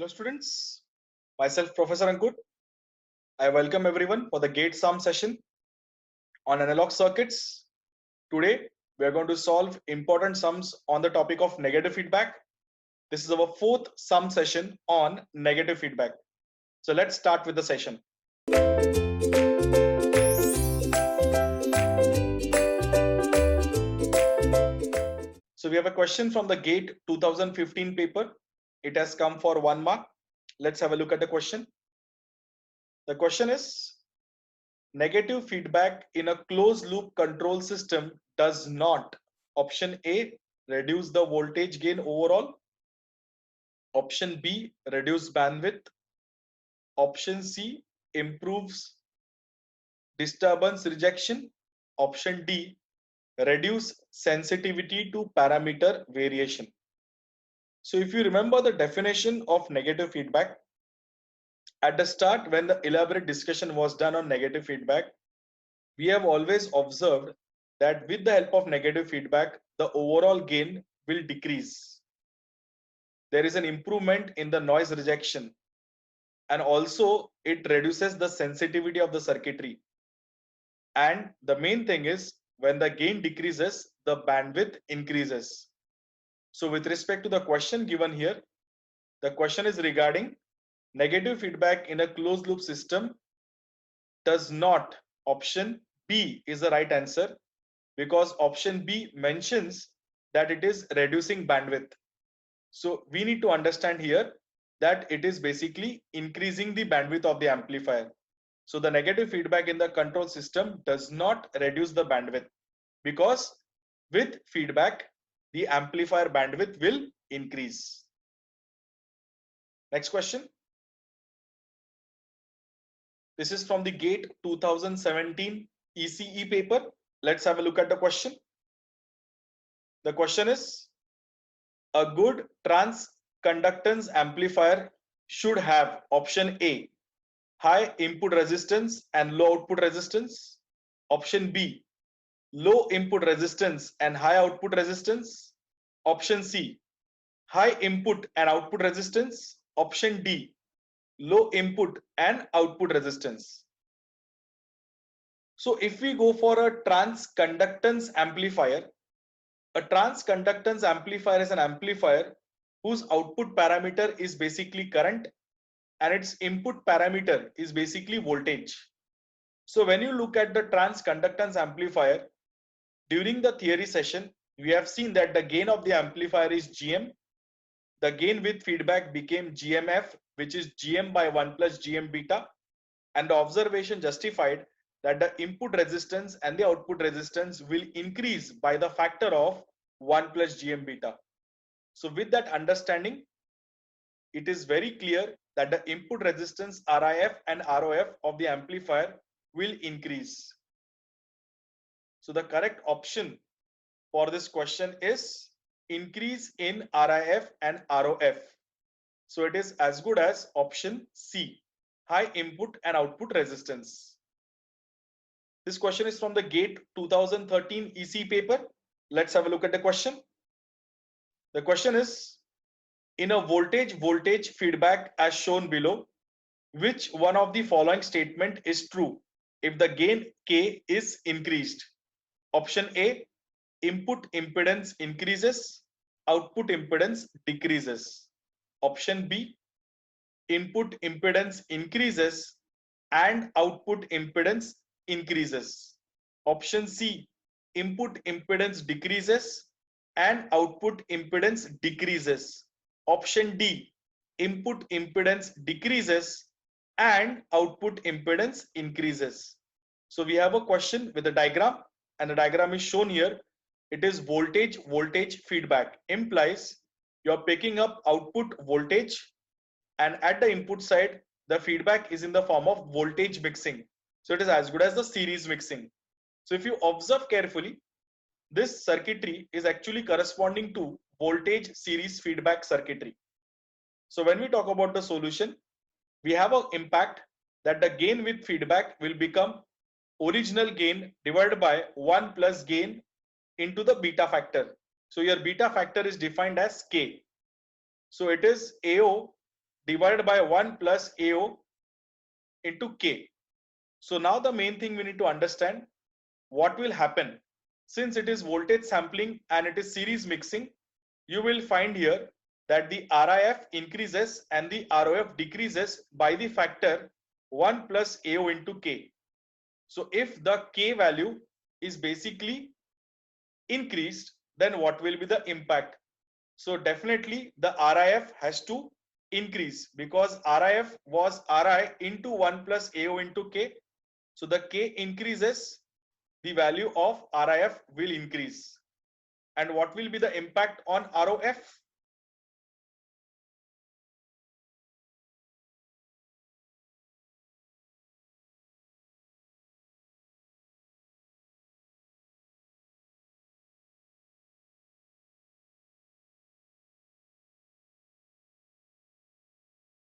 Hello students, myself Professor Ankur. I welcome everyone for the gate sum session on analog circuits. Today we are going to solve important sums on the topic of negative feedback. This is our fourth sum session on negative feedback. So let's start with the session. So we have a question from the GATE 2015 paper. It has come for 1 mark. Let's have a look at the question. The question is, negative feedback in a closed loop control system does not, option A, reduce the voltage gain overall, option B, reduce bandwidth, option C, improves disturbance rejection, option D, reduce sensitivity to parameter variation. So if you remember the definition of negative feedback, at the start when the elaborate discussion was done on negative feedback, we have always observed that with the help of negative feedback, the overall gain will decrease. There is an improvement in the noise rejection, and also it reduces the sensitivity of the circuitry. And the main thing is, when the gain decreases, the bandwidth increases. So with respect to the question given here, the question is regarding negative feedback in a closed loop system does not, option B is the right answer, because option B mentions that it is reducing bandwidth. So we need to understand here that it is basically increasing the bandwidth of the amplifier. So the negative feedback in the control system does not reduce the bandwidth, because with feedback, the amplifier bandwidth will increase. Next question. This is from the GATE 2017 ECE paper. Let's have a look at the question. The question is, a good transconductance amplifier should have, option A, high input resistance and low output resistance, option B, low input resistance and high output resistance, option C, high input and output resistance, option D, low input and output resistance. So if we go for a transconductance amplifier, a transconductance amplifier is an amplifier whose output parameter is basically current and its input parameter is basically voltage. So when you look at the transconductance amplifier, during the theory session, we have seen that the gain of the amplifier is GM. The gain with feedback became GMF, which is GM by 1 plus GM beta. And the observation justified that the input resistance and the output resistance will increase by the factor of 1 plus GM beta. So with that understanding, it is very clear that the input resistance RIF and ROF of the amplifier will increase. So the correct option for this question is increase in RIF and ROF. So it is as good as option C, high input and output resistance. This question is from the GATE 2013 EC paper. Let's have a look at the question. The question is, in a voltage feedback as shown below, which one of the following statement is true if the gain K is increased? Option A, input impedance increases, output impedance decreases. Option B, input impedance increases and output impedance increases. Option C, input impedance decreases and output impedance decreases. Option D, input impedance decreases and output impedance increases. So we have a question with a diagram, and the diagram is shown here. It is voltage feedback, implies you're picking up output voltage, and at the input side the feedback is in the form of voltage mixing. So it is as good as the series mixing. So if you observe carefully, this circuitry is actually corresponding to voltage series feedback circuitry. So when we talk about the solution, we have an impact that the gain with feedback will become original gain divided by 1 plus gain into the beta factor. So your beta factor is defined as K. So it is AO divided by 1 plus AO into K. So now the main thing we need to understand, what will happen since it is voltage sampling and it is series mixing. You will find here that the RIF increases and the ROF decreases by the factor 1 plus AO into K. So if the K value is basically increased, then what will be the impact? So definitely the RIF has to increase, because RIF was RI into 1 plus AO into K. So the K increases, the value of RIF will increase. And what will be the impact on ROF?